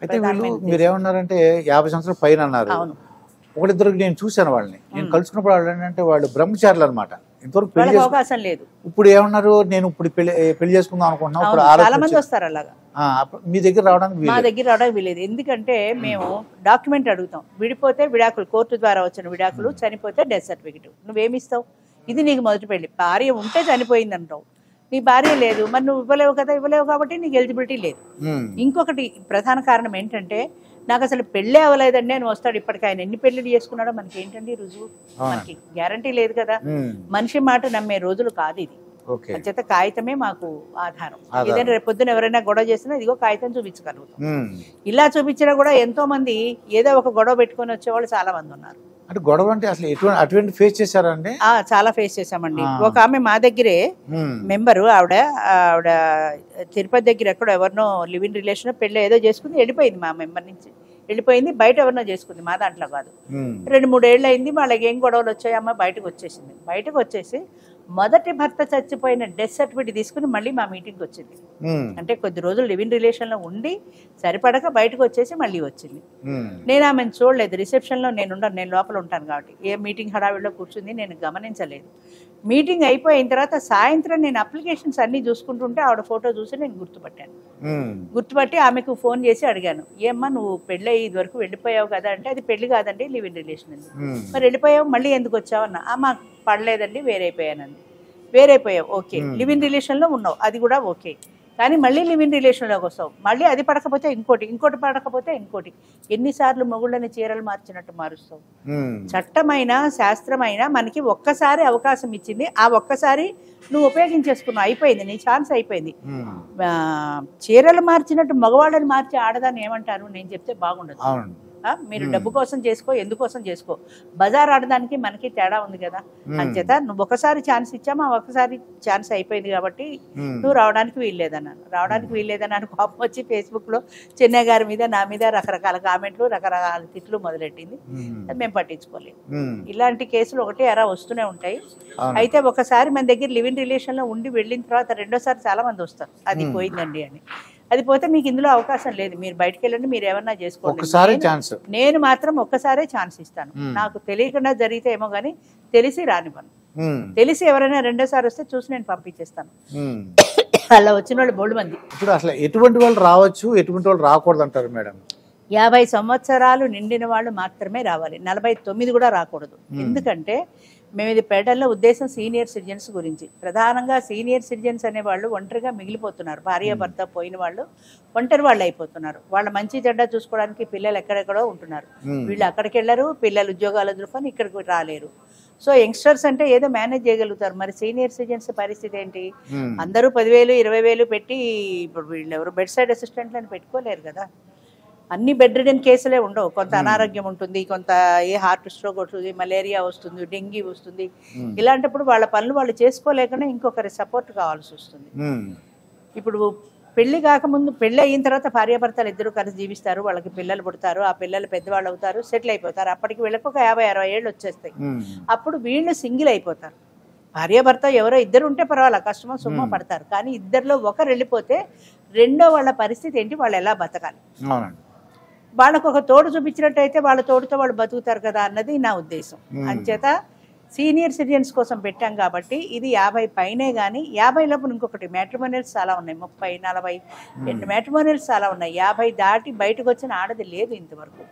అయితే వీళ్ళు మీరేమన్నారంటే 50 సంవత్సరాల పైన అన్నారు. ఒకరిద్దరికి నేను చూశాను వాళ్ళని. నేను కలుసుకున్నప్పుడు వాళ్ళు ఏంటంటే వాళ్ళు బ్రహ్మచారులు అనమాట. ఇంతవరకు పెళ్లి అవకాశం లేదు. ఇప్పుడు ఏమన్నారు, నేను ఇప్పుడు పెళ్లి చేసుకుందాం అనుకుంటున్నాం. చాలా మంది వస్తారు అలాగా. మీ దగ్గర రావడానికి మా దగ్గర రావడానికి వీలేదు. ఎందుకంటే మేము డాక్యుమెంట్ అడుగుతాం. విడిపోతే విడాకులు, కోర్టు ద్వారా వచ్చిన విడాకులు, చనిపోతే డెత్ సర్టిఫికెట్. నువ్వేమిస్తావు? ఇది నీకు మొదటి పెళ్లి. భార్య ఉంటే చనిపోయింది అంటావు, నీ భార్య లేదు, మరి నువ్వు ఇవ్వలేవు కదా, ఇవ్వలేవు కాబట్టి నీకు ఎలిజిబిలిటీ లేదు. ఇంకొకటి ప్రధాన కారణం ఏంటంటే, నాకు అసలు పెళ్ళే అవ్వలేదండి అని వస్తాడు. ఇప్పటికి ఆయన ఎన్ని పెళ్లిళ్ళు చేసుకున్నాడో మనకి ఏంటండి రుజువు? మనకి గ్యారంటీ లేదు కదా. మనిషి మాట నమ్మే రోజులు కాదు ఇది. అంచేత కాగితమే మాకు ఆధారం. ఏదైనా రేపు పొద్దున ఎవరైనా గొడవ చేసినా ఇదిగో కాగితం చూపించగలుగుతాం. ఇలా చూపించినా కూడా ఎంతో మంది ఏదో ఒక గొడవ పెట్టుకొని వచ్చేవాళ్ళు చాలా మంది ఉన్నారు. అంటే గొడవ అంటే అసలు అటువంటి ఫేస్ చేశారండి? చాలా ఫేస్ చేసామండి. ఒక ఆమె మా దగ్గరే మెంబరు, ఆవిడ తిరుపతి దగ్గర ఎక్కడో ఎవరినో లివ్ ఇన్ రిలేషన్ పెళ్ళి ఏదో చేసుకుని వెళ్ళిపోయింది. మా మెంబర్ నుంచి వెళ్ళిపోయింది, బయట ఎవరినో చేసుకుంది, మా దాంట్లో కాదు. 2-3 ఏళ్ళు అయింది, వాళ్ళకి ఏం గొడవలు వచ్చాయమ్మ, బయటకు వచ్చేసింది. బయటకు వచ్చేసి మొదటి భర్త చచ్చిపోయిన డెత్ సర్టిఫికేట్ తీసుకుని మళ్ళీ మా మీటింగ్కి వచ్చింది. అంటే కొద్ది రోజులు లివ్ ఇన్ రిలేషన్లో ఉండి సరిపడక బయటకు వచ్చేసి మళ్ళీ వచ్చింది. నేను ఆమెను చూడలేదు. రిసెప్షన్లో నేను లోపల ఉంటాను కాబట్టి ఏ మీటింగ్ హడావిడిలో కూర్చుంది, నేను గమనించలేదు. మీటింగ్ అయిపోయిన తర్వాత సాయంత్రం నేను అప్లికేషన్స్ అన్నీ చూసుకుంటుంటే ఆవిడ ఫోటో చూసి నేను గుర్తుపట్టాను. గుర్తుపట్టి ఆమెకు ఫోన్ చేసి అడిగాను, ఏమ్మా నువ్వు పెళ్ళి ఇది వరకు వెళ్ళిపోయావు కదా అంటే, అది పెళ్లి కాదండి, లివ్ ఇన్ రిలేషన్ అండి. మరి వెళ్ళిపోయావు, మళ్ళీ ఎందుకు వచ్చావు అన్న. మాకు పడలేదండి, వేరైపోయానండి. వేరైపోయావు, ఓకే. లివ్ ఇన్ రిలేషన్లో ఉన్నావు, అది కూడా ఓకే. కానీ మళ్ళీ లివ్ ఇన్ రిలేషన్లోకి వస్తావు, మళ్ళీ అది పడకపోతే ఇంకోటి పడకపోతే ఇంకోటి. ఎన్నిసార్లు మొగుళ్ళని చీరలు మార్చినట్టు మారుస్తావు? చట్టమైన శాస్త్రమైన మనకి ఒక్కసారి అవకాశం ఇచ్చింది, ఆ ఒక్కసారి నువ్వు ఉపయోగించేసుకున్నావు, అయిపోయింది, నీ ఛాన్స్ అయిపోయింది. చీరలు మార్చినట్టు మగవాళ్ళని మార్చి ఆడదాన్ని ఏమంటారు? నేను చెప్తే బాగుండదు. మీరు డబ్బు కోసం చేసుకో, ఎందుకోసం చేసుకో. బజార్ ఆడడానికి మనకి తేడా ఉంది కదా. అంచేత నువ్వు ఒకసారి ఛాన్స్ ఇచ్చామా, ఒకసారి ఛాన్స్ అయిపోయింది కాబట్టి నువ్వు రావడానికి వీల్లేదన్నాను. రావడానికి వీల్లేదన్నాను. కోపం వచ్చి ఫేస్బుక్లో చెన్నై గారి మీద, నా మీద రకరకాల కామెంట్లు, రకరకాల తిట్లు మొదలెట్టింది. మేము పట్టించుకోలేదు. ఇలాంటి కేసులు ఒకటి అలా వస్తూనే ఉంటాయి. అయితే ఒకసారి మన దగ్గర లివ్ ఇన్ రిలేషన్లో ఉండి వెళ్ళిన తర్వాత రెండోసారి చాలా మంది వస్తారు, అది పోయిందండి అని. అది పోతే మీకు ఇందులో అవకాశం లేదు, మీరు బయటకు వెళ్ళండి, మీరు ఏమన్నా చేసుకోండి. నేను మాత్రం ఒక్కసారే ఛాన్స్ ఇస్తాను. నాకు తెలియకుండా జరిగితే ఏమో కానీ తెలిసి రానివ్వను. తెలిసి ఎవరైనా రెండోసారి వస్తే చూసి నేను పంపించేస్తాను. అలా వచ్చిన వాళ్ళు బోల్డ్ మంది. ఇప్పుడు అసలు ఎటువంటి వాళ్ళు రావచ్చు, ఎటువంటి వాళ్ళు రాకూడదు అంటారు మేడం? 50 సంవత్సరాలు నిండిన వాళ్ళు మాత్రమే రావాలి, 49 కూడా రాకూడదు. ఎందుకంటే మేము ఇది పెట్టడంలో ఉద్దేశం సీనియర్ సిటిజన్స్ గురించి. ప్రధానంగా సీనియర్ సిటిజన్స్ అనేవాళ్ళు ఒంటరిగా మిగిలిపోతున్నారు. భార్యాభర్త పోయిన వాళ్ళు ఒంటరి వాళ్ళు అయిపోతున్నారు. వాళ్ళ మంచి చెడ్డ చూసుకోవడానికి పిల్లలు ఎక్కడెక్కడో ఉంటున్నారు. వీళ్ళు అక్కడికి వెళ్ళరు, పిల్లలు ఉద్యోగాలు దృపని ఇక్కడికి రాలేరు. సో యంగ్స్టర్స్ అంటే ఏదో మేనేజ్ చేయగలుగుతారు. మరి సీనియర్ సిటిజన్స్ పరిస్థితి ఏంటి? అందరూ 10,000 20,000 పెట్టి ఇప్పుడు వీళ్ళు ఎవరు బెడ్ సైడ్ అసిస్టెంట్లను పెట్టుకోలేరు కదా. అన్ని బెడ్ రిడెన్ కేసులే ఉండవు. కొంత అనారోగ్యం ఉంటుంది, కొంత ఏ హార్ట్ స్ట్రోక్ వస్తుంది, మలేరియా వస్తుంది, డెంగీ వస్తుంది. ఇలాంటప్పుడు వాళ్ళ పనులు వాళ్ళు చేసుకోలేకనే ఇంకొకరి సపోర్ట్ కావాల్సి వస్తుంది. ఇప్పుడు పెళ్లి కాకముందు, పెళ్లి అయిన తర్వాత భార్యాభర్తలు ఇద్దరు కలిసి జీవిస్తారు, వాళ్ళకి పిల్లలు పుడతారు, ఆ పిల్లలు పెద్దవాళ్ళు అవుతారు, సెటిల్ అయిపోతారు. అప్పటికి వీళ్ళకి ఒక 50-60 ఏళ్ళు వచ్చేస్తాయి. అప్పుడు వీళ్ళు సింగిల్ అయిపోతారు. భార్యాభర్త ఎవరో ఇద్దరు ఉంటే పర్వాలేదు, కష్టమో సుమ్మో పడతారు. కానీ ఇద్దరిలో ఒకరు వెళ్ళిపోతే రెండో వాళ్ళ పరిస్థితి ఏంటి, వాళ్ళు ఎలా బతకాలి? వాళ్ళకు ఒక తోడు చూపించినట్టయితే వాళ్ళ తోడుతో వాళ్ళు బతుకుతారు కదా అన్నది నా ఉద్దేశం. అంచేత సీనియర్ సిటిజన్స్ కోసం పెట్టాం కాబట్టి ఇది 50 పైనే. కానీ 50 లోపు ఇంకొకటి మ్యాట్రిమోనియల్స్ చాలా ఉన్నాయి, 30-40 మ్యాట్రిమోనియల్స్ చాలా ఉన్నాయి. 50 దాటి బయటకు వచ్చిన ఆడది లేదు ఇంతవరకు.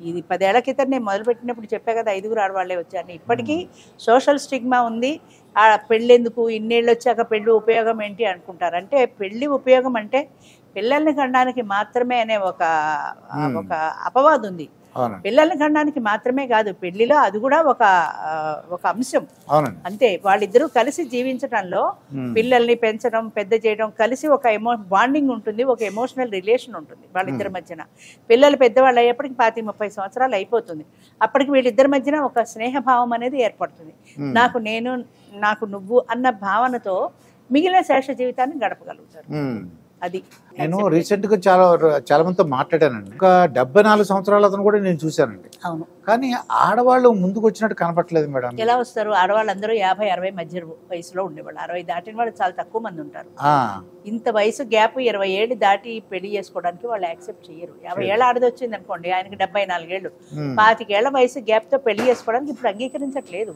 ఇది 10 ఏళ్ల క్రితం నేను మొదలుపెట్టినప్పుడు చెప్పా కదా, 5 ఆడవాళ్లే వచ్చారని. ఇప్పటికీ సోషల్ స్టిగ్మా ఉంది. ఆ పెళ్ళెందుకు, ఇన్నేళ్ళు వచ్చాక పెళ్ళి ఉపయోగం ఏంటి అనుకుంటారు. అంటే పెళ్లి ఉపయోగం అంటే పిల్లల్ని కనడానికి మాత్రమే అనే ఒక అపవాదు ఉంది. పిల్లల్ని కనడానికి మాత్రమే కాదు, పెళ్లిలో అది కూడా ఒక అంశం అంతే. వాళ్ళిద్దరూ కలిసి జీవించడంలో పిల్లల్ని పెంచడం, పెద్ద చేయడం, కలిసి ఒక బాండింగ్ ఉంటుంది, ఒక ఎమోషనల్ రిలేషన్ ఉంటుంది వాళ్ళిద్దరి మధ్యన. పిల్లలు పెద్దవాళ్ళు అయ్యేప్పటికి 25-30 సంవత్సరాలు అయిపోతుంది. అప్పటికి వీళ్ళిద్దరి మధ్యన ఒక స్నేహభావం అనేది ఏర్పడుతుంది. నాకు నేను, నాకు నువ్వు అన్న భావనతో మిగిలిన శేష జీవితాన్ని గడపగలుగుతారు. అది నేను రీసెంట్ గా చాలా మందితో మాట్లాడానండి. ఒక 74 సంవత్సరాల అతను కూడా నేను చూశానండి. కానీ ఆడవాళ్ళు ముందుకు వచ్చినట్టు కనపట్లేదు మేడం. ఎలా వస్తారు? ఆడవాళ్ళందరూ 50-60 మధ్య వయసులో ఉండేవాళ్ళు. 60 దాటిన వాళ్ళు చాలా తక్కువ మంది ఉంటారు. ఇంత వయసు గ్యాప్ 20 ఏళ్ళు దాటి పెళ్లి చేసుకోవడానికి వాళ్ళు యాక్సెప్ట్ చేయరు. 50 ఏళ్ళ ఆడది వచ్చింది అనుకోండి, ఆయనకి 74 ఏళ్ళు, 25 ఏళ్ల వయసు గ్యాప్ తో పెళ్లి చేసుకోవడానికి ఇప్పుడు అంగీకరించట్లేదు.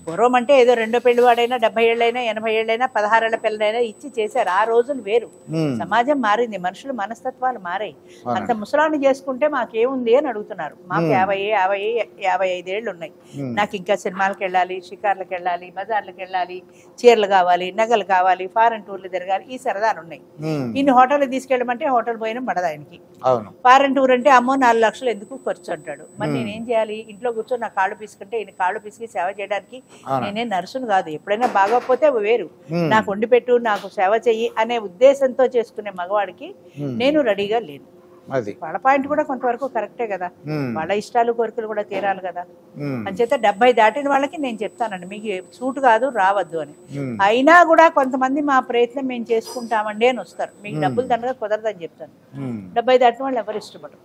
పూర్వం అంటే ఏదో రెండో పెళ్లి వాడైనా 70 ఏళ్ళైనా 80 ఏళ్ళైనా 16 ఏళ్ల పిల్లలైనా ఇచ్చి చేశారు. ఆ రోజులు వేరు. సమాజం మారింది, మనుషుల మనస్తత్వాలు మారాయి. అంత ముసలాన్ని చేసుకుంటే మాకేముంది అని అడుగుతున్నారు. మాకు 55 ఏళ్ళు ఉన్నాయి, నాకు ఇంకా సినిమాలకు వెళ్ళాలి, షికార్లకు వెళ్ళాలి, బజార్లకు వెళ్ళాలి, చీరలు కావాలి, నగలు కావాలి, ఫారెన్ టూర్లు తిరగాలి, ఈ సరదాలు ఉన్నాయి. ఇన్ని హోటల్కి తీసుకెళ్ళమంటే హోటల్ పోయినా పడదు ఆయనకి. ఫారెన్ టూర్ అంటే అమ్మో 4 లక్షలు ఎందుకు ఖర్చు అంటాడు. మరి నేనేం చేయాలి? ఇంట్లో కూర్చొని నా కాళ్ళు పీసుకుంటే ఈయన కాళ్ళు పీసుకి సేవ చేయడానికి నేనే నర్సును కాదు. ఎప్పుడైనా బాగోకపోతే వేరు, నాకు వండి పెట్టు, నాకు సేవ చెయ్యి అనే ఉద్దేశంతో చేసుకునే మగవాడికి నేను రెడీగా లేను. వాళ్ళ పాయింట్ కూడా కొంతవరకు కరెక్టే కదా, వాళ్ళ ఇష్టాలు కోరికలు కూడా తీరాలి కదా. అంచేత 70 దాటిన వాళ్ళకి నేను చెప్తానండి, మీకు సూట్ కాదు రావద్దు అని. అయినా కూడా కొంతమంది మా ప్రయత్నం మేము చేసుకుంటామండి అని వస్తారు. మీకు డబ్బులు దండగా కుదరదని చెప్తాను. 70 దాటిన వాళ్ళు ఎవరు ఇష్టపడరు.